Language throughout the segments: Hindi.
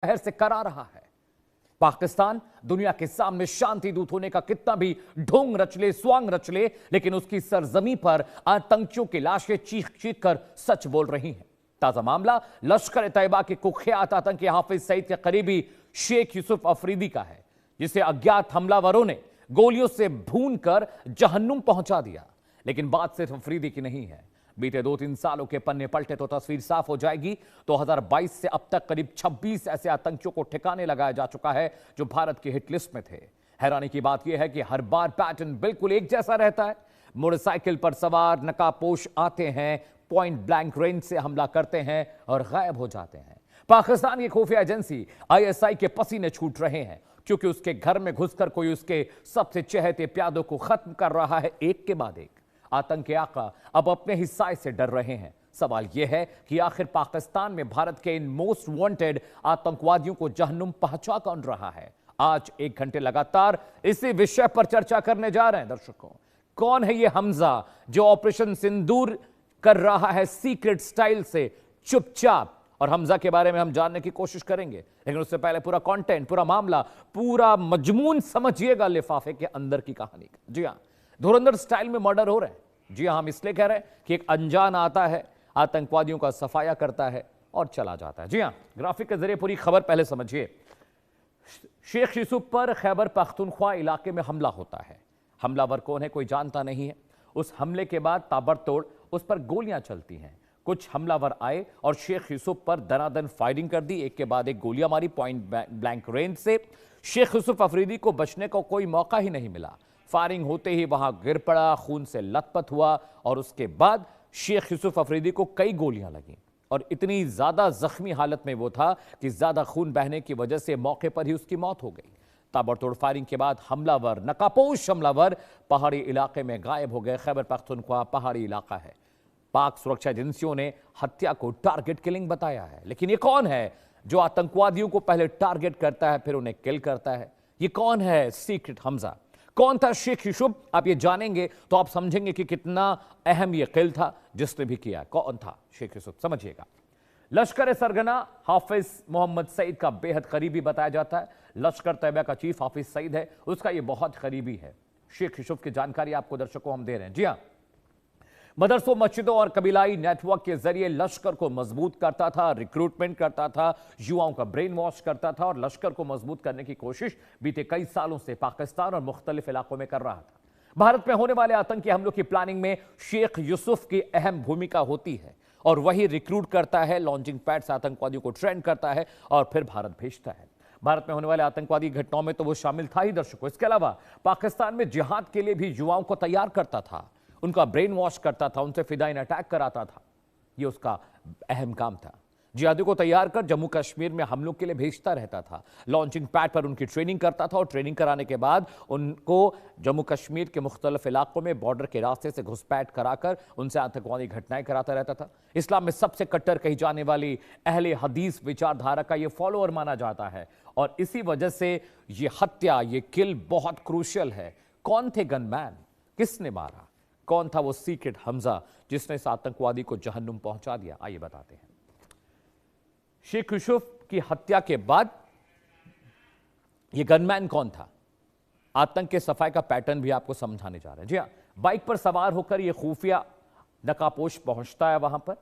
शहर से करा रहा है। पाकिस्तान दुनिया के सामने शांति दूत होने का कितना भी ढोंग रच ले, स्वांग रच ले, लेकिन उसकी सरजमी पर आतंकियों की लाशें चीख चीख कर सच बोल रही हैं। ताजा मामला लश्कर ए तैयबा के कुख्यात आतंकी हाफिज सईद के करीबी शेख यूसुफ अफरीदी का है, जिसे अज्ञात हमलावरों ने गोलियों से भून कर जहन्नुम पहुंचा दिया। लेकिन बात सिर्फ अफरीदी की नहीं है। बीते 2-3 सालों के पन्ने पलटे तो तस्वीर साफ हो जाएगी। 2022 से अब तक करीब 26 ऐसे आतंकियों को ठिकाने लगाया जा चुका है जो भारत की हिट लिस्ट में थे। हैरानी की बात यह है कि हर बार पैटर्न बिल्कुल एक जैसा रहता है। मोटरसाइकिल पर सवार नकाबपोश आते हैं, पॉइंट ब्लैंक रेंज से हमला करते हैं और गायब हो जाते हैं। पाकिस्तान की खुफिया एजेंसी ISI के पसीने छूट रहे हैं, क्योंकि उसके घर में घुसकर कोई उसके सबसे चहेते प्यादों को खत्म कर रहा है एक के बाद एक। आतंकी आका अब अपने ही साए से डर रहे हैं। सवाल यह है कि आखिर पाकिस्तान में भारत के इन मोस्ट वांटेड आतंकवादियों को जहन्नुम पहुंचा कौन रहा है। आज 1 घंटे लगातार इसी विषय पर चर्चा करने जा रहे हैं। दर्शकों, कौन है यह हमजा जो ऑपरेशन सिंदूर कर रहा है सीक्रेट स्टाइल से चुपचाप, और हमजा के बारे में हम जानने की कोशिश करेंगे। लेकिन उससे पहले पूरा कंटेंट, पूरा मामला, पूरा मजमून समझिएगा लिफाफे के अंदर की कहानी का। जी हां, धुरंधर स्टाइल में मर्डर हो रहे हैं। जी हां, हम इसलिए कह रहे हैं कि एक अनजान आता है, आतंकवादियों का सफाया करता है और चला जाता है। जी हां, ग्राफिक के जरिए पूरी खबर पहले समझिए। शेख यूसुफ पर खैबर पख्तूनख्वा इलाके में हमला होता है। हमलावर कौन है कोई जानता नहीं है। उस हमले के बाद ताबड़तोड़ उस पर गोलियां चलती हैं। कुछ हमलावर आए और शेख यूसुफ पर दनादन फायरिंग कर दी, एक के बाद एक गोलियां मारी पॉइंट ब्लैंक रेंज से। शेख यूसुफ अफरीदी को बचने को कोई मौका ही नहीं मिला। फायरिंग होते ही वहां गिर पड़ा, खून से लथपथ हुआ और उसके बाद शेख यूसुफ अफरीदी को कई गोलियां लगीं और इतनी ज्यादा जख्मी हालत में वो था कि ज्यादा खून बहने की वजह से मौके पर ही उसकी मौत हो गई। ताबड़तोड़ फायरिंग के बाद हमलावर, नकाबपोश हमलावर, पहाड़ी इलाके में गायब हो गए। खैबर पख्तूनख्वा पहाड़ी इलाका है। पाक सुरक्षा एजेंसियों ने हत्या को टारगेट किलिंग बताया है। लेकिन ये कौन है जो आतंकवादियों को पहले टारगेट करता है फिर उन्हें किल करता है? ये कौन है सीक्रेट हमजा? कौन था शेख यूसुफ? आप ये जानेंगे तो आप समझेंगे कि कितना अहम ये किल था जिसने भी किया। कौन था शेख यूसुफ, समझिएगा। लश्कर सरगना हाफिज मोहम्मद सईद का बेहद करीबी बताया जाता है। लश्कर तैयबा का चीफ हाफिज सईद है, उसका ये बहुत करीबी है। शेख यूसुफ की जानकारी आपको दर्शकों हम दे रहे हैं। जी हां, मदरसों, मस्जिदों और कबीलाई नेटवर्क के जरिए लश्कर को मजबूत करता था, रिक्रूटमेंट करता था, युवाओं का ब्रेन वॉश करता था और लश्कर को मजबूत करने की कोशिश बीते कई सालों से पाकिस्तान और मुख्तलिफ इलाकों में कर रहा था। भारत में होने वाले आतंकी हमलों की प्लानिंग में शेख यूसुफ की अहम भूमिका होती है और वही रिक्रूट करता है, लॉन्चिंग पैड से आतंकवादियों को ट्रेंड करता है और फिर भारत भेजता है। भारत में होने वाले आतंकवादी घटनाओं में तो वो शामिल था ही दर्शकों। इसके अलावा पाकिस्तान में जिहाद के लिए भी युवाओं को तैयार करता था, उनका ब्रेन वॉश करता था, उनसे फिदाइन अटैक कराता था। यह उसका अहम काम था। जिहादियों को तैयार कर जम्मू कश्मीर में हमलों के लिए भेजता रहता था। लॉन्चिंग पैड पर उनकी ट्रेनिंग करता था और ट्रेनिंग कराने के बाद उनको जम्मू कश्मीर के मुख्तलिफ इलाकों में बॉर्डर के रास्ते से घुसपैठ कराकर उनसे आतंकवादी घटनाएं कराता रहता था। इस्लाम में सबसे कट्टर कही जाने वाली अहले हदीस विचारधारा का यह फॉलोअर माना जाता है और इसी वजह से यह हत्या, यह किल बहुत क्रूशियल है। कौन थे गनमैन? किसने मारा? कौन था वो सीक्रेट हमजा जिसने इस आतंकवादी को जहन्नुम पहुंचा दिया? आइए बताते हैं। शेख यूसुफ की हत्या के बाद ये गनमैन कौन था? आतंक के सफाई का पैटर्न भी आपको समझाने जा रहे हैं। जी हां, बाइक पर सवार होकर ये खुफिया नकाबपोश पहुंचता है वहां पर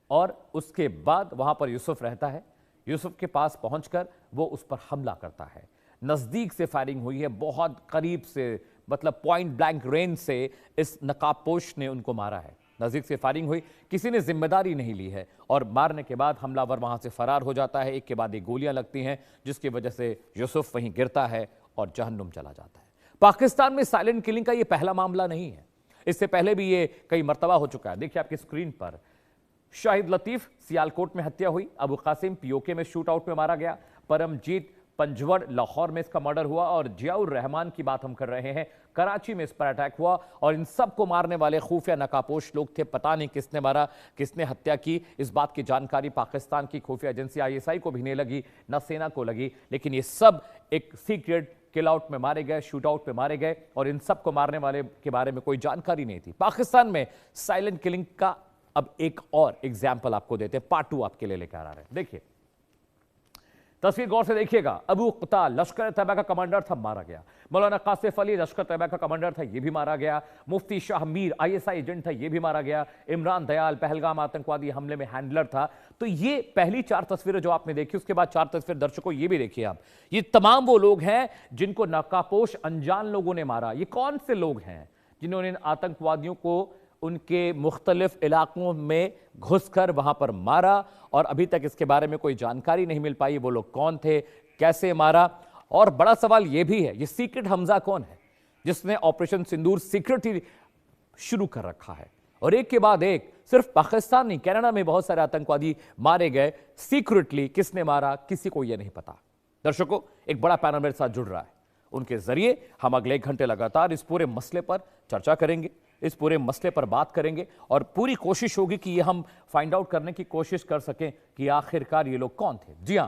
और उसके बाद वहां पर यूसुफ रहता है। यूसुफ के पास पहुंचकर वो उस पर हमला करता है। नजदीक से फायरिंग हुई है, बहुत करीब से, मतलब पॉइंट ब्लैंक रेंज से इस नकाबपोश ने उनको मारा है। नजदीक से फायरिंग हुई, किसी ने जिम्मेदारी नहीं ली है और मारने के बाद हमलावर वहां से फरार हो जाता है। एक के बाद एक गोलियां लगती हैं जिसकी वजह से यूसुफ वहीं गिरता है और जहन्नुम चला जाता है। पाकिस्तान में साइलेंट किलिंग का यह पहला मामला नहीं है, इससे पहले भी ये कई मर्तबा हो चुका है। देखिए आपकी स्क्रीन पर शाहिद लतीफ सियालकोट में हत्या हुई, अबू कासिम POK में शूट आउट में मारा गया, परमजीत पंजवड़ लाहौर में इसका मर्डर हुआ और जियाउर रहमान की बात हम कर रहे हैं, कराची में इस पर अटैक हुआ और इन सबको मारने वाले खुफिया नकाबपोश लोग थे। पता नहीं किसने मारा, किसने हत्या की, इस बात की जानकारी पाकिस्तान की खुफिया एजेंसी ISI को भी नहीं लगी, न सेना को लगी। लेकिन ये सब एक सीक्रेट किल आउट में मारे गए, शूट आउट में मारे गए और इन सबको मारने वाले के बारे में कोई जानकारी नहीं थी। पाकिस्तान में साइलेंट किलिंग का अब एक और एग्जाम्पल आपको देते हैं, पार्ट 2 आपके लिए लेकर आ रहे हैं। देखिए तस्वीर गौर से देखिएगा। अबू क़ता लश्कर तैयबा का कमांडर था, मारा गया। मौलाना कासिफ अली लश्कर तैयबा का कमांडर था, यह भी मारा गया। मुफ्ती शाह मीर ISI एजेंट था, यह भी मारा गया। इमरान दयाल पहलगाम आतंकवादी हमले में हैंडलर था। तो ये पहली 4 तस्वीरें जो आपने देखी, उसके बाद 4 तस्वीर दर्शकों ये भी देखिए आप। ये तमाम वो लोग हैं जिनको नकाबपोश अनजान लोगों ने मारा। ये कौन से लोग हैं जिन्होंने इन आतंकवादियों को उनके मुख्तलिफ इलाकों में घुसकर वहां पर मारा, और अभी तक इसके बारे में कोई जानकारी नहीं मिल पाई वो लोग कौन थे, कैसे मारा। और बड़ा सवाल यह भी है, ये सीक्रेट हमजा कौन है जिसने ऑपरेशन सिंदूर सीक्रेटली शुरू कर रखा है। और एक के बाद एक, सिर्फ पाकिस्तान नहीं, कनाडा में बहुत सारे आतंकवादी मारे गए सीक्रेटली। किसने मारा, किसी को यह नहीं पता। दर्शकों, एक बड़ा पैनल मेरे साथ जुड़ रहा है, उनके जरिए हम अगले 1 घंटे लगातार इस पूरे मसले पर चर्चा करेंगे, इस पूरे मसले पर बात करेंगे, और पूरी कोशिश होगी कि ये हम फाइंड आउट करने की कोशिश कर सकें कि आखिरकार ये लोग कौन थे। जी हां,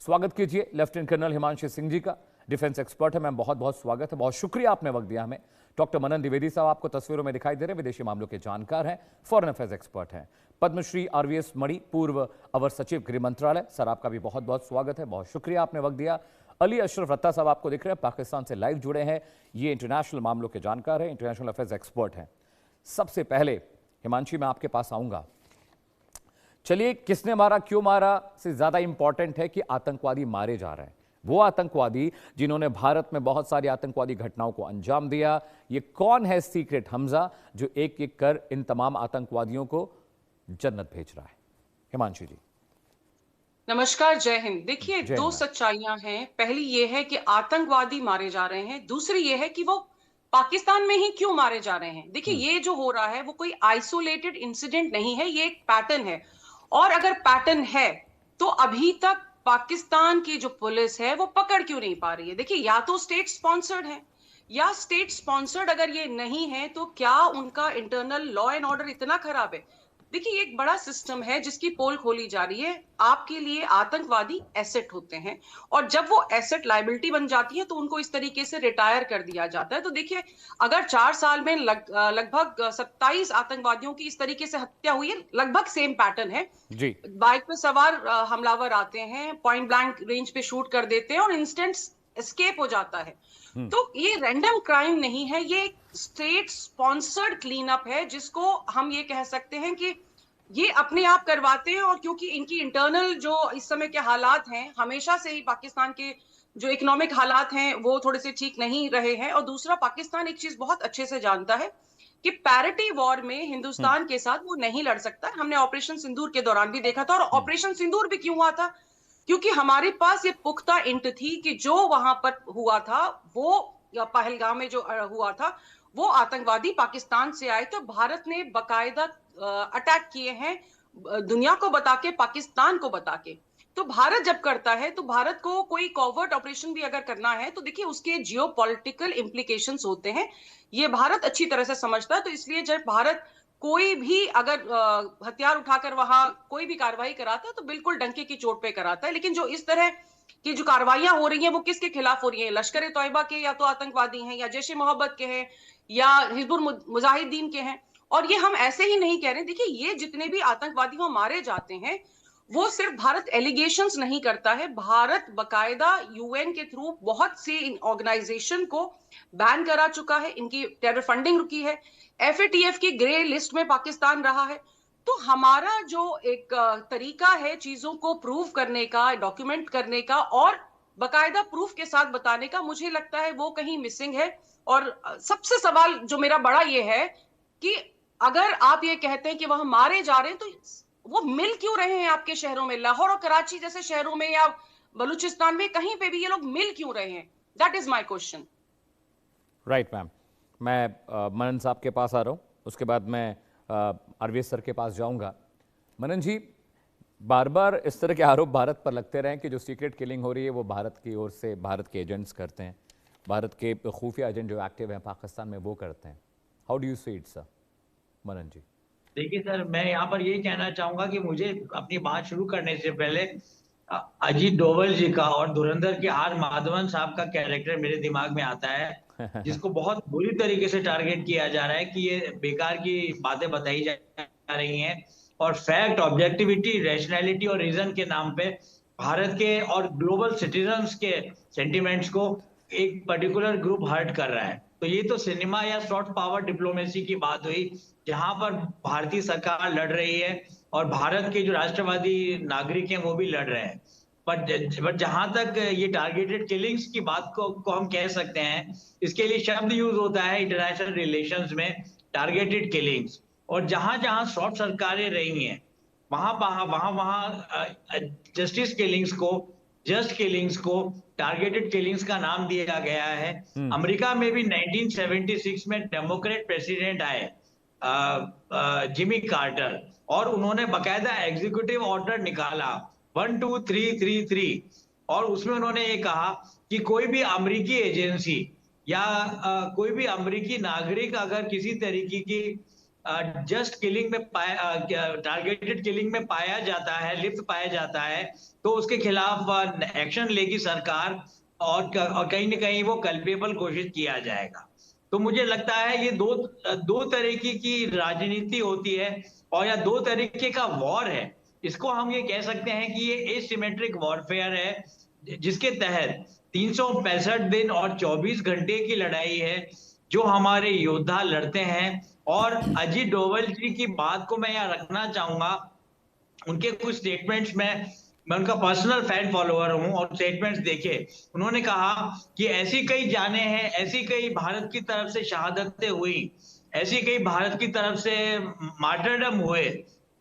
स्वागत कीजिए लेफ्टिनेंट कर्नल हिमांशु सिंह जी का, डिफेंस एक्सपर्ट है। मैम, बहुत बहुत स्वागत है, बहुत शुक्रिया आपने वक्त दिया हमें। डॉक्टर मनन द्विवेदी साहब आपको तस्वीरों में दिखाई दे रहे हैं, विदेशी मामलों के जानकार हैं, फॉरेन अफेयर्स एक्सपर्ट हैं। पद्मश्री RVS मणि, पूर्व अवर सचिव गृह मंत्रालय, सर आपका भी बहुत बहुत स्वागत है, बहुत शुक्रिया आपने वक्त दिया। अली अशरफ रत्ता साहब आपको दिख रहे हैं, पाकिस्तान से लाइव जुड़े हैं, ये इंटरनेशनल मामलों के जानकार हैं, इंटरनेशनल अफेयर्स एक्सपर्ट हैं। सबसे पहले हिमांशी, मैं आपके पास आऊंगा। चलिए, किसने मारा, क्यों मारा से ज्यादा इंपॉर्टेंट है कि आतंकवादी मारे जा रहे हैं। वो आतंकवादी जिन्होंने भारत में बहुत सारी आतंकवादी घटनाओं को अंजाम दिया, ये कौन है सीक्रेट हमजा जो एक एक कर इन तमाम आतंकवादियों को जन्नत भेज रहा है। हिमांशी जी। नमस्कार, जय हिंद। देखिए, 2 सच्चाइयां हैं। पहली ये है कि आतंकवादी मारे जा रहे हैं, दूसरी ये है कि वो पाकिस्तान में ही क्यों मारे जा रहे हैं। देखिए, ये जो हो रहा है वो कोई आइसोलेटेड इंसिडेंट नहीं है, ये एक पैटर्न है। और अगर पैटर्न है तो अभी तक पाकिस्तान की जो पुलिस है वो पकड़ क्यों नहीं पा रही है। देखिए, या तो स्टेट स्पॉन्सर्ड है, या स्टेट स्पॉन्सर्ड अगर ये नहीं है तो क्या उनका इंटरनल लॉ एंड ऑर्डर इतना खराब है। देखिए, ये एक बड़ा सिस्टम है जिसकी पोल खोली जा रही है। आपके लिए आतंकवादी एसेट होते हैं, और जब वो एसेट लायबिलिटी बन जाती है तो उनको इस तरीके से रिटायर कर दिया जाता है। तो देखिए, अगर 4 साल में लगभग 27 आतंकवादियों की इस तरीके से हत्या हुई है, लगभग सेम पैटर्न है जी। बाइक पे सवार हमलावर आते हैं, पॉइंट ब्लैंक रेंज पे शूट कर देते हैं और इंस्टेंट एस्केप हो जाता है। तो ये रैंडम क्राइम नहीं है, ये स्टेट स्पॉन्सर्ड क्लीन अप है, जिसको हम ये कह सकते हैं कि ये अपने आप करवाते हैं। और क्योंकि इनकी इंटरनल जो इस समय के हालात हैं, हमेशा से ही पाकिस्तान के जो इकोनॉमिक हालात हैं वो थोड़े से ठीक नहीं रहे हैं। और दूसरा, पाकिस्तान एक चीज बहुत अच्छे से जानता है कि पैरिटी वॉर में हिंदुस्तान के साथ वो नहीं लड़ सकता। हमने ऑपरेशन सिंदूर के दौरान भी देखा था। और ऑपरेशन सिंदूर भी क्यों हुआ था, क्योंकि हमारे पास ये पुख्ता इंट थी कि जो वहां पर हुआ था, वो पहलगाम में जो हुआ था, वो आतंकवादी पाकिस्तान से आए। तो भारत ने बकायदा अटैक किए हैं, दुनिया को बता के, पाकिस्तान को बता के। तो भारत जब करता है तो भारत को कोई कॉवर्ट ऑपरेशन भी अगर करना है तो देखिए उसके जियोपॉलिटिकल इंप्लीकेशंस होते हैं, ये भारत अच्छी तरह से समझता है। तो इसलिए जब भारत कोई भी अगर हथियार उठाकर वहां कोई भी कार्रवाई कराता है तो बिल्कुल डंके की चोट पे कराता है। लेकिन जो इस तरह की जो कार्रवाइयां हो रही हैं वो किसके खिलाफ हो रही हैं, लश्कर ए तोयबा के या तो आतंकवादी हैं, या जैश ए मोहब्बत के हैं, या हिजबुल मुजाहिदीन के हैं। और ये हम ऐसे ही नहीं कह रहे। देखिए, ये जितने भी आतंकवादी वहां मारे जाते हैं वो सिर्फ भारत एलिगेशंस नहीं करता है, भारत बकायदा UN के थ्रू बहुत सी ऑर्गेनाइजेशन को बैन करा चुका है, इनकी टेरर फंडिंग रुकी है, FATF की ग्रे लिस्ट में पाकिस्तान रहा है। तो हमारा जो एक तरीका है चीजों को प्रूव करने का, डॉक्यूमेंट करने का और बकायदा प्रूफ के साथ बताने का, मुझे लगता है वो कहीं मिसिंग है। और सबसे सवाल जो मेरा बड़ा ये है कि अगर आप ये कहते हैं कि वहां मारे जा रहे हैं तो वो मिल क्यों रहे हैं आपके शहरों में, लाहौर और कराची जैसे शहरों में या बलूचिस्तान में, कहीं पे भी ये लोग मिल क्यों रहे हैं? That is my question. Right ma'am, मैं मनन साहब के पास आ रहा हूँ, उसके बाद मैं RVS सर के पास जाऊंगा। मनन जी, बार बार इस तरह के आरोप भारत पर लगते रहे कि जो सीक्रेट किलिंग हो रही है वो भारत की ओर से भारत के एजेंट्स करते हैं, भारत के खुफिया एजेंट जो एक्टिव हैं पाकिस्तान में वो करते हैं। How do you see it sir? Manan ji. देखिए सर, मैं यहाँ पर यही कहना चाहूंगा कि मुझे अपनी बात शुरू करने से पहले अजीत डोवल जी का और धुरंधर के R माधवन साहब का कैरेक्टर मेरे दिमाग में आता है, जिसको बहुत बुरी तरीके से टारगेट किया जा रहा है कि ये बेकार की बातें बताई जा रही हैं और फैक्ट, ऑब्जेक्टिविटी, रैशनैलिटी और रीजन के नाम पे भारत के और ग्लोबल सिटीजन्स के सेंटिमेंट्स को एक पर्टिकुलर ग्रुप हर्ट कर रहा है। तो ये तो सिनेमा या सॉफ्ट पावर डिप्लोमेसी की बात हुई, जहां पर भारतीय सरकार लड़ रही है और भारत के जो राष्ट्रवादी नागरिक हैं वो भी लड़ रहे हैं। पर जहां तक ये टारगेटेड किलिंग्स की बात को हम कह सकते हैं, इसके लिए शब्द यूज होता है इंटरनेशनल रिलेशंस में, टारगेटेड किलिंग्स। और जहां जहां सॉफ्ट सरकारें रही हैं वहां वहां वहां जस्टिस किलिंग्स को, जस्ट किलिंग्स को टारगेटेड किलिंग्स का नाम दिया गया है। अमेरिका में भी 1976 में डेमोक्रेट प्रेसिडेंट आए, जिमी कार्टर, और उन्होंने बकायदा एग्जीक्यूटिव ऑर्डर निकाला 12333, और उसमें उन्होंने ये कहा कि कोई भी अमेरिकी एजेंसी या कोई भी अमेरिकी नागरिक अगर किसी तरीके की जस्ट किलिंग में टारगेटेड किलिंग में पाया जाता है, लिप्त पाया जाता है, तो उसके खिलाफ एक्शन लेगी सरकार, और कहीं ना कहीं वो कल्पेबल घोषित किया जाएगा। तो मुझे लगता है ये दो तरीके की राजनीति होती है, और या दो तरीके का वॉर है। इसको हम ये कह सकते हैं कि ये एसिमेट्रिक वॉरफेयर है, जिसके तहत 365 दिन और 24 घंटे की लड़ाई है जो हमारे योद्धा लड़ते हैं। और अजीत डोभाल जी की बात को मैं यहाँ रखना चाहूंगा, उनके कुछ स्टेटमेंट्स में, मैं उनका पर्सनल फैन फॉलोअर हूं, और स्टेटमेंट्स देखे, उन्होंने कहा कि ऐसी कई जानें हैं, ऐसी कई भारत की तरफ से शहादतें हुई, ऐसी कई भारत की तरफ से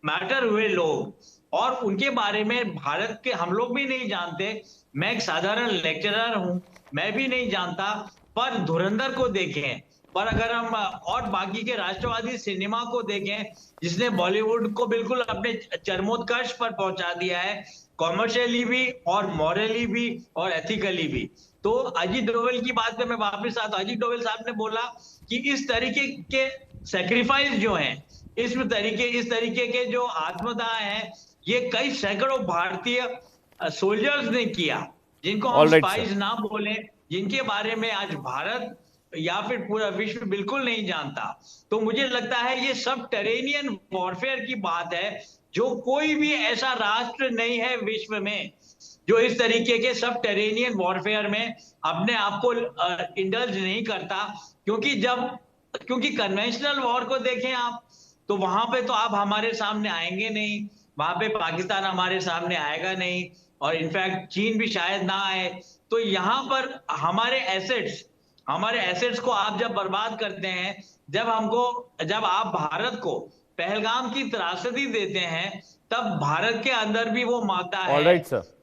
मैटर हुए लोग, और उनके बारे में भारत के हम लोग भी नहीं जानते। मैं एक साधारण लेक्चरर हूं, मैं भी नहीं जानता। पर धुरंधर को देखें, पर अगर हम और बाकी के राष्ट्रवादी सिनेमा को देखें, जिसने बॉलीवुड को बिल्कुल अपने चरमोत्कर्ष पर पहुंचा दिया है, कॉमर्शियली भी और मॉरली भी और एथिकली भी। तो अजीत डोभाल की बात पे मैं वापस आता हूं। अजीत डोभाल साहब ने बोला कि इस तरीके के सेक्रीफाइस जो हैं, इस तरीके के जो आत्मदाह हैं, ये कई सैकड़ों भारतीय सोल्जर्स ने किया, जिनको हम स्पाइस ना बोले, जिनके बारे में आज भारत या फिर पूरा विश्व बिल्कुल नहीं जानता। तो मुझे लगता है ये सब टेरेनियन वॉरफेयर की बात है, जो कोई भी ऐसा राष्ट्र नहीं है विश्व में जो इस तरीके के सब टेरेनियन वॉरफेयर में अपने आप को इंडल्ज नहीं करता। क्योंकि कन्वेंशनल वॉर को देखें आप, तो वहां पे तो आप हमारे सामने आएंगे नहीं, वहां पे पाकिस्तान हमारे सामने आएगा नहीं, और इनफैक्ट चीन भी शायद ना आए। तो यहाँ पर हमारे एसेट्स को आप जब बर्बाद करते हैं, जब आप भारत को पहलगाम की त्रासदी देते हैं, तब भारत के अंदर भी वो मादा है,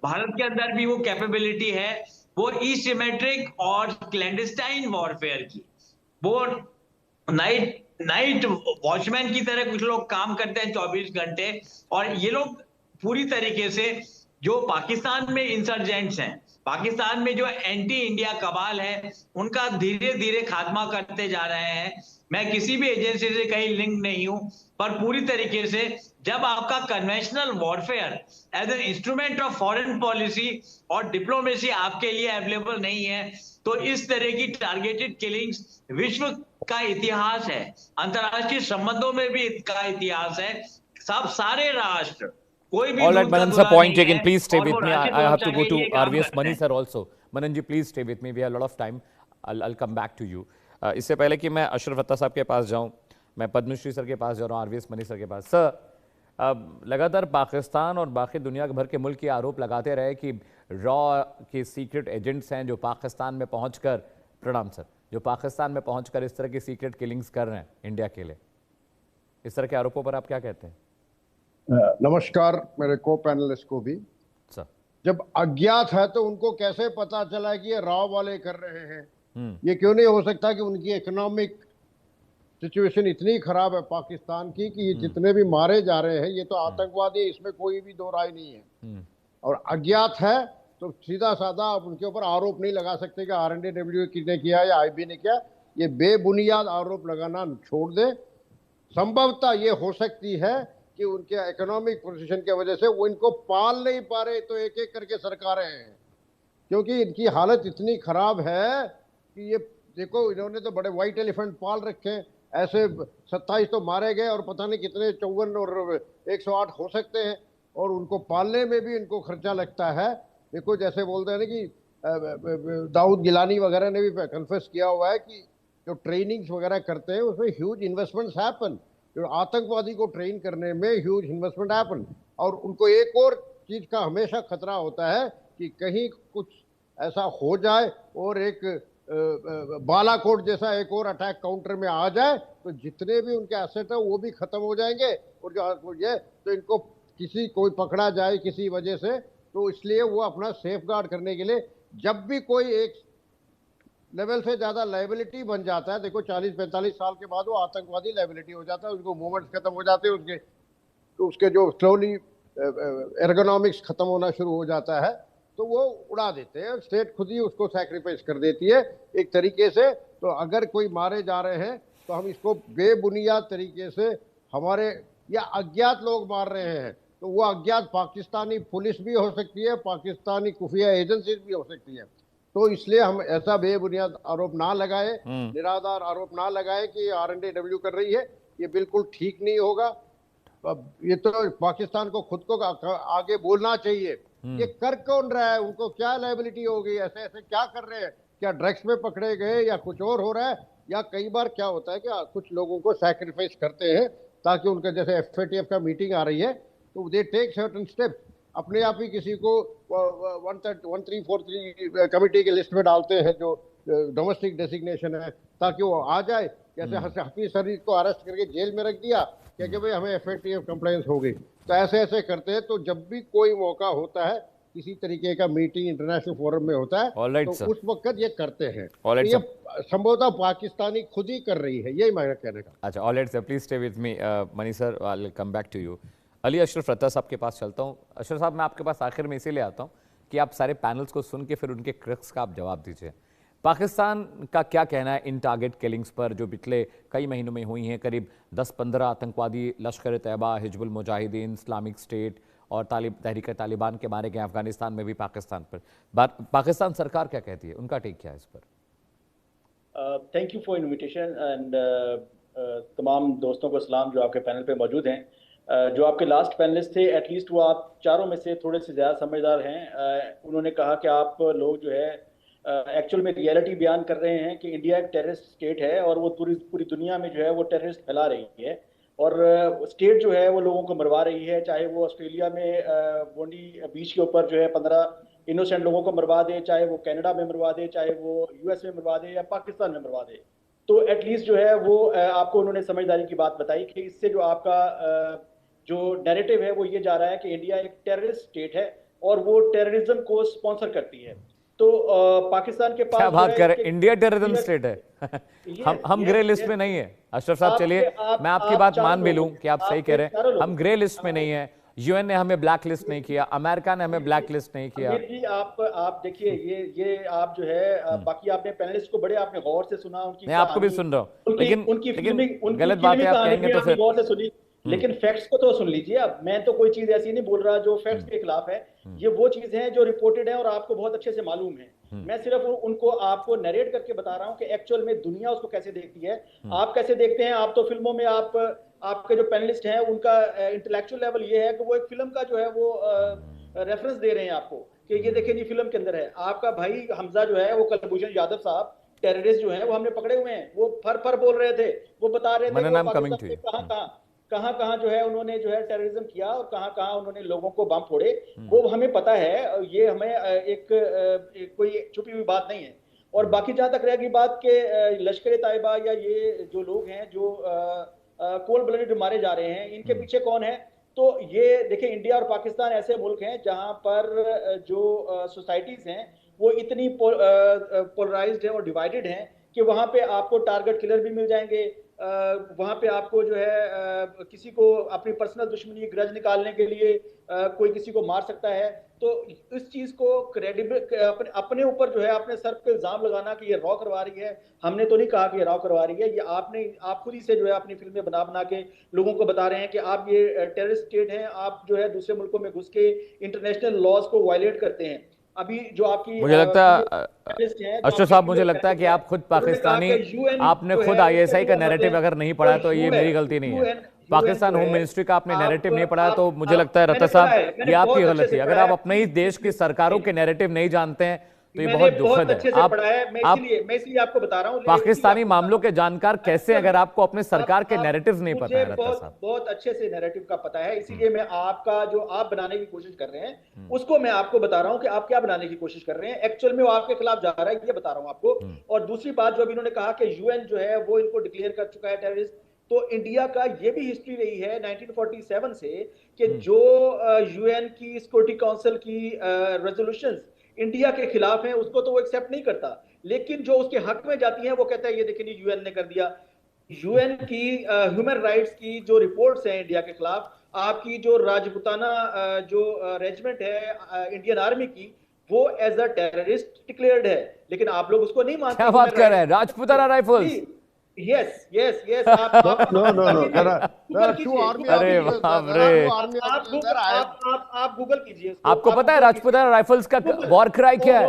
भारत के अंदर भी वो कैपेबिलिटी है, वो एसिमेट्रिक और क्लैंडस्टाइन वॉरफेयर की। वो नाइट वॉचमैन की तरह कुछ लोग काम करते हैं 24 घंटे, और ये लोग पूरी तरीके से जो पाकिस्तान में इंसर्जेंट्स हैं, पाकिस्तान में जो एंटी इंडिया कबाल है, उनका धीरे धीरे खात्मा करते जा रहे हैं। मैं किसी भी एजेंसी से कहीं लिंक नहीं हूं, पर पूरी तरीके से जब आपका conventional warfare as an instrument of foreign policy और डिप्लोमेसी आपके लिए अवेलेबल नहीं है, तो इस तरह की टारगेटेड किलिंग्स विश्व का इतिहास है, अंतर्राष्ट्रीय संबंधों में भी इसका इतिहास है। सारे राष्ट्र, कोई भी All right, Manan sir, point taken. Please stay with me. I have to go to RVS Mani sir also. Manan ji, please stay with me. We have a lot of time. I'll come back to you. इससे पहले कि मैं अशरफ अत्ता साहब के पास जाऊं, मैं पद्मश्री सर के पास जा रहा हूं, RVS मनी सर के पास। सर, लगातार पाकिस्तान और बाकी दुनिया भर के मुल्क ये आरोप लगाते रहे कि रॉ के सीक्रेट एजेंट्स हैं जो पाकिस्तान में पहुंचकर, प्रणाम सर, जो पाकिस्तान में पहुंचकर इस तरह की सीक्रेट किलिंग्स कर रहे हैं इंडिया के लिए। इस तरह के आरोपों पर आप क्या कहते हैं? नमस्कार मेरे को पैनलिस्ट को भी। सर, जब अज्ञात है तो उनको कैसे पता चला कि ये रॉ वाले कर रहे हैं? ये क्यों नहीं हो सकता कि उनकी इकोनॉमिक सिचुएशन इतनी खराब है पाकिस्तान की कि ये जितने भी मारे जा रहे हैं ये तो आतंकवादी है, इसमें कोई भी दो राय नहीं है। और अज्ञात है तो सीधा साधा आप उनके ऊपर आरोप नहीं लगा सकते कि RNDW ने किया या IB ने किया। ये बेबुनियाद आरोप लगाना छोड़ दे। संभवतः ये हो सकती है कि उनके इकोनॉमिक पोजीशन की वजह से वो इनको पाल नहीं पा रहे, तो एक एक करके सरकारें हैं, क्योंकि इनकी हालत इतनी खराब है कि ये देखो, इन्होंने तो बड़े व्हाइट एलिफेंट पाल रखे हैं। ऐसे 27 तो मारे गए और पता नहीं कितने 54 और 108 हो सकते हैं। और उनको पालने में भी इनको खर्चा लगता है। देखो जैसे बोलते हैं ना कि दाऊद गिलानी वगैरह ने भी कन्फेस किया हुआ है कि जो ट्रेनिंग्स वगैरह करते हैं उसमें ह्यूज इन्वेस्टमेंट्स हैपन। जो आतंकवादी को ट्रेन करने में ह्यूज इन्वेस्टमेंट हैपन, और उनको एक और चीज का हमेशा खतरा होता है कि कहीं कुछ ऐसा हो जाए और एक बालाकोट जैसा एक और अटैक काउंटर में आ जाए तो जितने भी उनके एसेट है वो भी खत्म हो जाएंगे। और जो ये तो इनको किसी कोई पकड़ा जाए किसी वजह से, तो इसलिए वो अपना सेफ गार्ड करने के लिए जब भी कोई एक लेवल से ज्यादा लाइबिलिटी बन जाता है, देखो 40-45 साल के बाद वो आतंकवादी लाइबिलिटी हो जाता है, उसको मूवमेंट्स खत्म हो जाते हैं उसके, तो उसके जो स्लोली एर्गोनॉमिक्स खत्म होना शुरू हो जाता है तो वो उड़ा देते हैं। स्टेट खुद ही उसको सैक्रिफाइस कर देती है एक तरीके से। तो अगर कोई मारे जा रहे हैं तो हम इसको बेबुनियाद तरीके से हमारे या अज्ञात लोग मार रहे हैं, तो वो अज्ञात पाकिस्तानी पुलिस भी हो सकती है, पाकिस्तानी खुफिया एजेंसीज भी हो सकती है। तो इसलिए हम ऐसा बेबुनियाद आरोप ना लगाए, निराधार आरोप ना लगाए कि RNDW कर रही है, ये बिल्कुल ठीक नहीं होगा। ये तो पाकिस्तान को खुद को आगे बोलना चाहिए। ये कर कौन रहा है, उनको क्या लायबिलिटी होगी, ऐसे ऐसे क्या कर रहे हैं, क्या ड्रग्स में पकड़े गए या कुछ और हो रहा है, या कई बार क्या होता है कि कुछ लोगों को सैक्रिफाइस करते हैं ताकि उनका, जैसे FATF का मीटिंग आ रही है तो दे टेक सर्टेन स्टेप, अपने आप ही किसी को 1343 कमिटी के लिस्ट में डालते हैं जो डोमेस्टिक डेसिग्नेशन है ताकि वो आ जाए। जैसे हफीज सईद को अरेस्ट करके जेल में रख दिया क्योंकि भाई हमें FATF कंप्लेंस हो गई, तो ऐसे ऐसे करते हैं। तो जब भी कोई मौका होता है किसी तरीके का मीटिंग इंटरनेशनल फोरम में होता है तो उस वक्त ये करते हैं। तो ये संभवतः पाकिस्तानी खुद ही कर रही है, यही मेरा कहने का। अच्छा, alright sir, please stay with me. मनी sir, I will come back to you. Ali Ashraf Ratta sahab के पास चलता हूँ। अशरफ साहब, मैं आपके पास आखिर में इसीलिए आता हूँ कि आप सारे पैनल्स को सुन के फिर उनके क्रक्स का आप जवाब दीजिए। पाकिस्तान का क्या कहना है इन टारगेट किलिंग्स पर जो पिछले कई महीनों में हुई हैं? करीब 10-15 आतंकवादी लश्कर तैयबा, हिजबुल मुजाहिदीन, इस्लामिक स्टेट और तहरीक तालिबान के मारे गए। अफगानिस्तान में भी पाकिस्तान पर पाकिस्तान सरकार क्या कहती है, उनका टेक क्या है इस पर? Thank you for invitation and तमाम दोस्तों को सलाम जो आपके पैनल पे मौजूद हैं। जो आपके लास्ट पैनलिस्ट थे, एटलीस्ट वो आप चारों में से थोड़े से ज़्यादा समझदार हैं। उन्होंने कहा कि आप लोग जो है एक्चुअल में रियलिटी बयान कर रहे हैं कि इंडिया एक टेररिस्ट स्टेट है और वो पूरी दुनिया में जो है वो टेररिस्ट फैला रही है और स्टेट जो है वो लोगों को मरवा रही है। चाहे वो ऑस्ट्रेलिया में बोंडी बीच के ऊपर जो है 15 इनोसेंट लोगों को मरवा दे, चाहे वो कनाडा में मरवा दे, चाहे वो US में मरवा दे या पाकिस्तान में मरवा दे। तो एटलीस्ट जो है वो आपको उन्होंने समझदारी की बात बताई कि इससे जो आपका जो नैरेटिव है वो ये जा रहा है कि इंडिया एक टेररिस्ट स्टेट है और वो टेररिज्म को स्पॉन्सर करती है। तो पाकिस्तान के पास क्या बात कर रहे हैं, इंडिया टेररिज्म स्टेट है। हम ग्रे लिस्ट में नहीं है। अशरफ साहब चलिए, मैं आपकी बात मान भी लूं कि आप सही कह रहे हैं, हम ग्रे लिस्ट में नहीं है। UN ने हमें ब्लैक लिस्ट नहीं किया, अमेरिका ने हमें ब्लैक लिस्ट नहीं किया। जी आप देखिए ये आप जो है बाकी आपने पैनलिस्ट को बड़े आपने गौर से सुना, उनकी मैं आपको भी सुन रहा हूँ, लेकिन गलत बात है आप कहेंगे तो फिर गौर से सुनी, लेकिन फैक्ट्स को तो सुन लीजिए। अब मैं तो कोई चीज ऐसी नहीं बोल रहा जो फैक्ट्स के खिलाफ है। ये वो चीज है जो रिपोर्टेड है और आपको बहुत अच्छे से मालूम है। मैं सिर्फ उनको आपको नरेट करके बता रहा हूँ कि एक्चुअल में दुनिया उसको कैसे देखती है, आप कैसे देखते हैं। आप तो फिल्मों में आपके जो पैनलिस्ट हैं उनका इंटेलेक्चुअल लेवल ये है कि वो एक फिल्म का जो है वो रेफरेंस दे रहे हैं आपको कि ये देखिए जी फिल्म के अंदर है। आपका भाई हमजा जो है वो कुलभूषण यादव साहब टेररिस्ट जो है वो हमने पकड़े हुए हैं, वो फर बोल रहे थे, वो बता रहे थे कहाँ जो है उन्होंने जो है टेररिज्म किया और कहाँ उन्होंने लोगों को बम फोड़े, वो हमें पता है। ये हमें एक कोई छुपी हुई बात नहीं है। और बाकी जहां तक रहेगी बात के लश्कर तैयबा या ये जो लोग हैं जो कोल्ड ब्लडेड मारे जा रहे हैं, इनके पीछे कौन है? तो ये देखिए, इंडिया और पाकिस्तान ऐसे मुल्क हैं जहां पर जो सोसाइटीज हैं वो इतनी पोलराइज्ड है और डिवाइडेड हैं कि वहां पे आपको टारगेट किलर भी मिल जाएंगे। वहां पे आपको जो है किसी को अपनी पर्सनल दुश्मनी ग्रज निकालने के लिए कोई किसी को मार सकता है। तो इस चीज को क्रेडिबल अपने ऊपर जो है अपने सर पे इल्जाम लगाना कि ये रॉ करवा रही है, हमने तो नहीं कहा कि ये रॉ करवा रही है। ये आप खुद ही से जो है अपनी फिल्में बना के लोगों को बता रहे हैं कि आप ये टेररिस्ट स्टेट हैं, आप जो है दूसरे मुल्कों में घुस के इंटरनेशनल लॉज को वायलेट करते हैं। अभी जो आपकी मुझे लगता है अशरफ साहब, मुझे लगता है कि आप खुद पाकिस्तानी, आपने खुद ISI का नैरेटिव अगर नहीं पढ़ा तो ये मेरी गलती नहीं है। पाकिस्तान होम मिनिस्ट्री का आपने नैरेटिव नहीं पढ़ा, तो मुझे लगता है रत्ता साहब ये आपकी गलती है। अगर आप अपने ही देश की सरकारों के नैरेटिव नहीं जानते हैं तो ये बहुत दुखद है। आप मैं इसलिए आपको बता रहा हूँ, पाकिस्तानी मामलों के जानकार कैसे अगर आपको अपने सरकार के नैरेटिव नहीं पता है? रत्ता साहब बहुत अच्छे से नैरेटिव का पता है, इसीलिए मैं आपका जो आप बनाने की कोशिश कर रहे हैं उसको मैं आपको बता रहा हूं कि आप क्या बनाने की कोशिश कर रहे हैं। एक्चुअल में वो आपके खिलाफ जा रहा है, ये बता रहा हूं आपको। और दूसरी बात जो अभी इन्होंने कहा कि यूएन जो है वो इनको डिक्लेयर कर चुका है टेररिस्ट, तो इंडिया का ये भी हिस्ट्री रही है 1947 से कि जो यूएन की सिक्योरिटी काउंसिल की रेजोल्यूशंस इंडिया के खिलाफ हैं उसको तो वो एक्सेप्ट नहीं करता, लेकिन जो उसके हक में जाती हैं वो कहता है ये देखिए यूएन ने कर दिया। यूएन की ह्यूमन राइट्स की जो रिपोर्ट्स हैं इंडिया के खिलाफ, आपकी जो राजपुताना जो रेजिमेंट है इंडियन आर्मी की, वो एज अ टेररिस्ट डिक्लेयर्ड है, लेकिन आप लोग उसको नहीं मानते। क्या बात कर रहे हैं? Rajputana rifles? Yes yes yes. No अरे बाप रे, आप गूगल कीजिए, आपको पता है राजपुताना राइफल्स का वॉर क्राई क्या है?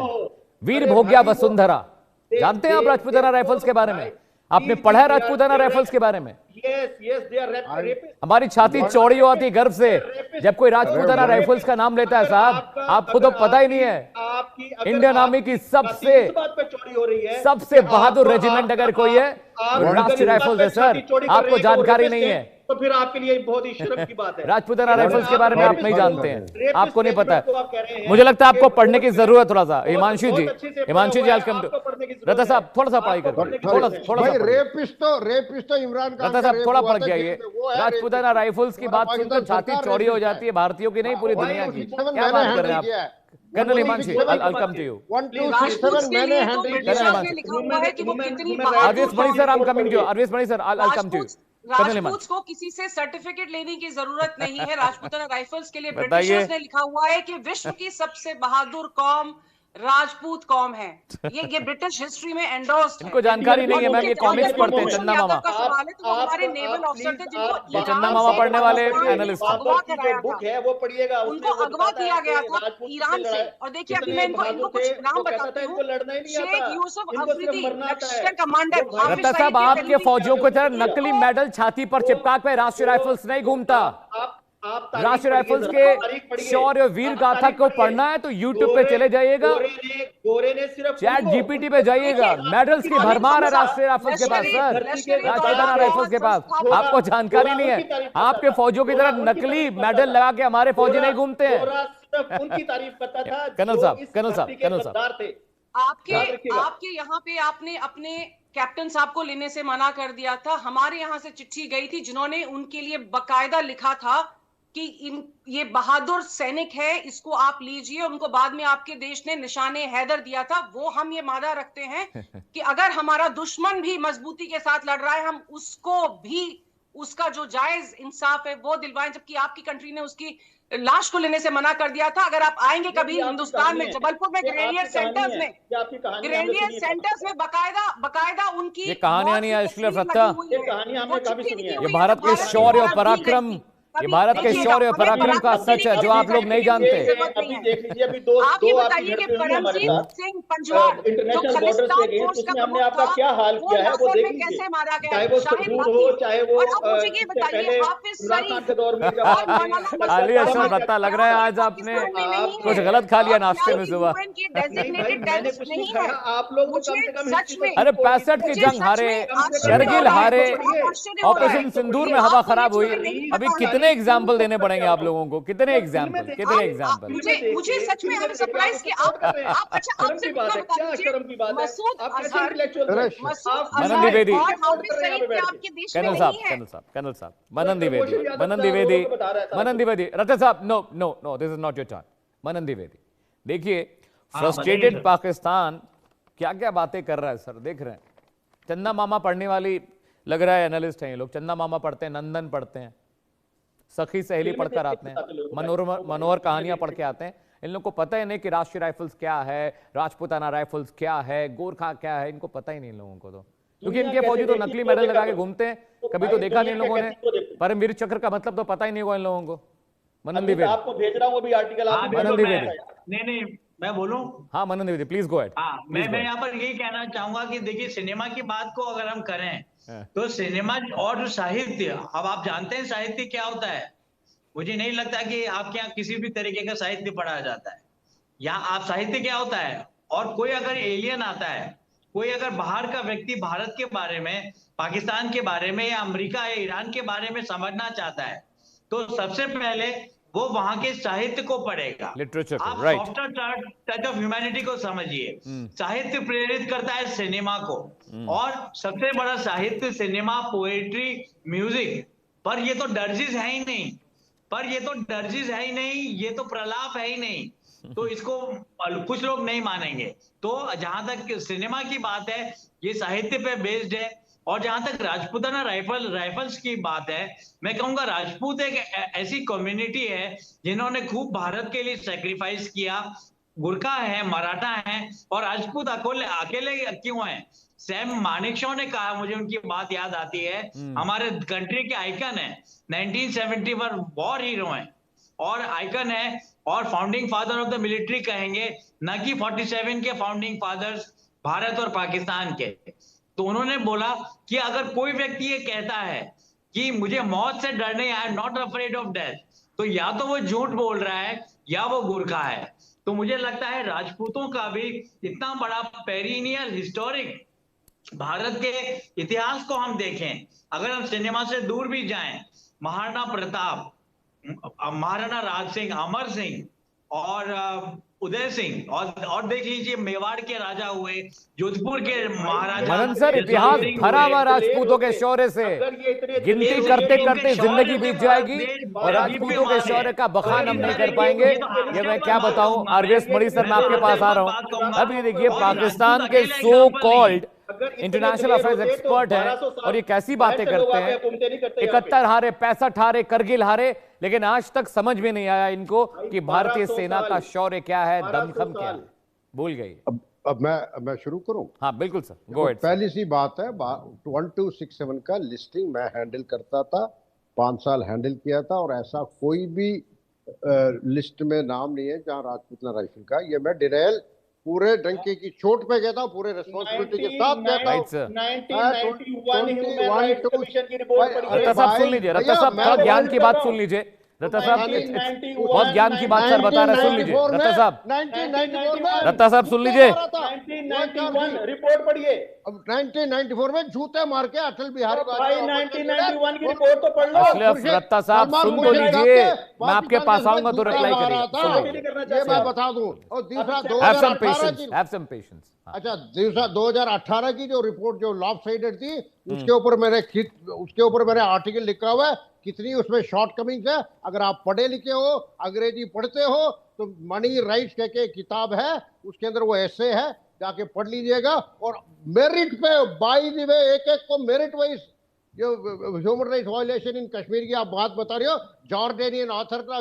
वीर भोग्या वसुंधरा। जानते हैं आप राजपुताना राइफल्स के बारे में? आपने पढ़ा है राजपुताना राइफल्स के बारे में? हमारी छाती चौड़ी होती है गर्व से जब कोई राजपुताना राइफल्स का नाम लेता है। साहब आपको तो पता ही नहीं है, इंडियन आर्मी की सबसे बहादुर रेजिमेंट अगर कोई है राष्ट्रीय राइफल्स है सर। आपको जानकारी नहीं है तो फिर आपके लिए बहुत ही शर्म की बात है। राजपुताना राइफल्स के बारे में आप नहीं जानते हैं, आपको नहीं पता है। मुझे लगता है आपको पढ़ने की जरूरत थोड़ा सा। हिमांशु जी, रत्ता साहब थोड़ा सा पढ़ाई करिए, थोड़ा रेपिस्ट तो इमरान खान रत्ता साहब थोड़ा पढ़ के आइए। राजपुताना राइफल्स की बात सुनकर छाती चौड़ी हो जाती है भारतीयों की नहीं पूरी दुनिया की। क्या बात कर रहे हैं आप? Colonel Himanshu, I'll come to you. Arviz Mani sir, I'm coming to you. Arviz Mani sir, I'll come to you. Rajput को किसी से सर्टिफिकेट लेने की जरूरत नहीं है। राजपूताना राइफल्स के लिए ब्रिटिशर्स ने लिखा हुआ है कि विश्व की सबसे बहादुर कौम राजपूत कौम है। ये ब्रिटिश हिस्ट्री में एंडोर्स्ड है। इनको जानकारी नहीं है, मैं ये कॉमिक्स पढ़ते हैं। चंदा मामा, तो हमारे नेवल ऑफिसर थे जिनको चंदा मामा पढ़ने वाले एनालिस्ट बुक है वो पढ़िएगा। उनको अगवा किया गया था ईरान से। और देखिए अभी मैं इनको कुछ नाम बताती हूँ। शेख यूसुफ अफरीदी, लश्कर कमांडर। रत्ता साहब आपके फौजियों को तरह नकली मेडल छाती पर चिपका के राष्ट्रीय राइफल्स नहीं घूमता। राष्ट्रीय राइफल्स के शौर्य वीर गाथा को पढ़ना है तो यूट्यूब पे चले जाइएगा, चैट जीपीटी पे जाइएगा। मेडल्स की भरमार है राष्ट्रीय राइफल्स के पास सर, राजपुताना राइफल्स के पास। आपको जानकारी नहीं है, आपके फौजियों की तरह नकली मेडल लगा के हमारे फौजी नहीं घूमते हैं। उनकी तारीफ करता था कर्नल साहब आपके यहाँ पे आपने अपने कैप्टन साहब को लेने से मना कर दिया था। हमारे यहाँ से चिट्ठी गई थी जिन्होंने उनके लिए बकायदा लिखा था कि ये बहादुर सैनिक है, इसको आप लीजिए। उनको बाद में आपके देश ने निशाने हैदर दिया था। वो हम ये मादा रखते हैं कि अगर हमारा दुश्मन भी मजबूती के साथ लड़ रहा है हम उसको भी उसका जो जायज इंसाफ है वो दिलवाएं, जबकि आपकी कंट्री ने उसकी लाश को लेने से मना कर दिया था। अगर आप आएंगे कभी हिंदुस्तान में, जबलपुर में ग्रेनियर सेंटर्स में बकायदा उनकी ये कहानियां नहीं है अशरफ रत्ता, ये भारत के शौर्य और पराक्रम, ये भारत के शौर्य और पराक्रम का सच है जो आप लोग नहीं जानते। अभी देख लीजिए, अभी दो बताइए कि परमजीत सिंह पंजवार जो खालिस्तान फोर्स का हमने आपका क्या हाल किया है वो देख लीजिए, कैसे मारा गया, चाहे वो सुखबूर हो चाहे वो मुझे ये बताइए हाफिज सईद के दौर में अली अशरफ रत्ता, लग रहा है आज आपने कुछ गलत खा लिया नाश्ते में सुबह। आप लोग अरे 65 की जंग हारे, करगिल हारे, ऑपरेशन सिंदूर में हवा खराब हुई। अभी कितने एग्जाम्पल देने पड़ेंगे आप लोगों को? कितने एग्जाम्पल? मुझे सच में हम सरप्राइज कि आप अच्छा आपसे मसूद अजहर, मनन द्विवेदी, और हाफिज सईद के आपके देश में नहीं है। कर्नल साहब, मनन Dwivedi, Ratta sahab, no this is not your turn. Manan Dwivedi, देखिए फ्रस्ट्रेटेड पाकिस्तान क्या क्या बातें कर रहा है सर, देख रहे हैं। चंदा मामा पढ़ने वाली लग रहा है एनालिस्ट हैं ये लोग। चंदा मामा पढ़ते हैं, नंदन पढ़ते हैं, सखी सहेली पढ़कर आते हैं, मनोहर कहानियां पढ़ के आते हैं। इन लोगों को पता ही नहीं कि राष्ट्रीय राइफल्स क्या है, राजपुताना राइफल्स क्या है, गोरखा क्या है, इनको पता ही नहीं इन लोगों को। तो क्योंकि इनके फौजी तो नकली मेडल लगा के घूमते हैं, कभी तो देखा नहीं इन लोगों ने। परमवीर चक्र का मतलब तो पता ही नहीं होगा इन लोगों को। मनन द्विवेदी, आपको भेज रहा हूं वो भी आर्टिकल, मनन द्विवेदी, नहीं मैं बोलूं? हाँ मनन द्विवेदी, प्लीज गो अहेड। हाँ, मैं यहाँ पर यही कहना चाहूंगा कि देखिए, सिनेमा की बात को अगर हम करें तो सिनेमा और जो साहित्य, अब आप जानते हैं साहित्य क्या होता है। मुझे नहीं लगता कि आपके यहाँ किसी भी तरीके का साहित्य पढ़ाया जाता है। यहाँ आप साहित्य क्या होता है, और कोई अगर एलियन आता है, कोई अगर बाहर का व्यक्ति भारत के बारे में, पाकिस्तान के बारे में, या अमेरिका या ईरान के बारे में समझना चाहता है, तो सबसे पहले वो वहां के साहित्य को पढ़ेगा, लिटरेचर आप को, right. Software touch of humanity को समझिए। साहित्य प्रेरित करता है सिनेमा को, और सबसे बड़ा साहित्य सिनेमा, पोएट्री, म्यूजिक। पर ये तो डर्जिस है ही नहीं, ये तो प्रलाप है ही नहीं, तो इसको कुछ लोग नहीं मानेंगे। तो जहां तक सिनेमा की बात है, ये साहित्य पे बेस्ड है। और जहां तक राजपूताना राइफल्स की बात है, मैं कहूंगा राजपूत एक ऐसी कम्युनिटी है जिन्होंने खूब भारत के लिए सेक्रीफाइस किया। गुरखा है, मराठा है, और राजपूत अकेले क्यों हैं? सैम मानेकशॉ ने कहा, मुझे उनकी बात याद आती है, हमारे कंट्री के आइकन है, 1971 वॉर हीरो हैं और आइकन है, और founding father of the military कहेंगे, न कि 47 के फाउंडिंग फादर्स भारत और पाकिस्तान के। तो उन्होंने बोला कि अगर कोई व्यक्ति ये कहता है कि मुझे मौत से डर नहीं, I am not afraid of death, तो या तो वो झूठ बोल रहा है या वो गुरखा है। तो मुझे लगता है राजपूतों का भी इतना बड़ा पेरिनियल हिस्टोरिक, भारत के इतिहास को हम देखें, अगर हम सिनेमा से दूर भी जाएं, महाराणा प्रताप, महाराणा राज सिंह, अमर सिंह, और उदय सिंह, और देख लीजिए मेवाड़ के राजा हुए, जोधपुर के महाराजा। मनन सर, इतिहास भरा हुआ राजपूतों के शौर्य से, गिनती करते करते जिंदगी बीत जाएगी और राजपूतों के शौर्य का बखान हम नहीं कर पाएंगे। ये मैं क्या बताऊं। आरवीएस मणि सर, मैं आपके पास आ रहा हूं। अभी देखिए, पाकिस्तान के so called international affairs expert है, और ये कैसी बातें करते हैं। 71 हारे, 65 हारे, करगिल हारे, लेकिन आज तक समझ में नहीं आया इनको कि भारतीय सेना का शौर्य क्या है, दमखम क्या है। भूल गई। अब मैं शुरू करूं? हाँ बिल्कुल सर, गो अहेड। पहली सी बात है, 1267 का लिस्टिंग मैं हैंडल करता था, 5 साल हैंडल किया था, और ऐसा कोई भी लिस्ट में नाम नहीं है जहां राजपूताना राइफल का। ये मैं डिटेल पूरे डंके की चोट पे गया था, पूरे रिस्पॉन्सिबिलिटी के साथ गया था। 1991 कमीशन की रिपोर्ट पढ़िए। रत्ता साहब सुन लीजिए, रत्ता साहब थोड़ा ज्ञान की बात सुन लीजिए। रत्ता साहब बहुत ज्ञान की बात सर बता रहे, सुन लीजिए रत्ता साहब। 1994 में रत्ता साहब सुन लीजिए, 1991 रिपोर्ट पढ़िए। अब 1994 में जूते मार के अटल बिहारी भाई 1991 की रिपोर्ट तो पढ़ लो। अशरफ रत्ता साहब सुन तो लीजिए, मैं आपके पास आऊंगा तो रिप्लाई करिए। ये मैं बता दूं। और दूसरा हैव सम 2018 पेशेंस, अच्छा, दूसरा 2018 की जो रिपोर्ट जो लॉपसाइडेड थी, उसके ऊपर मैंने आर्टिकल लिखा हुआ है, कितनी उसमें शॉर्टकमिंग्स है। अगर आप पढ़े लिखे हो, अंग्रेजी पढ़ते हो, तो मनी राइट्स कह के किताब है, उसके अंदर वो ऐसे है, जाके पढ़ लीजिएगा। और मेरिट पे, बाय द वे, एक को मेरिट वाइज जो ह्यूमन राइट्स वायलेशन इन कश्मीर की आप बात बता रहे हो, जॉर्डेनियन ऑथर का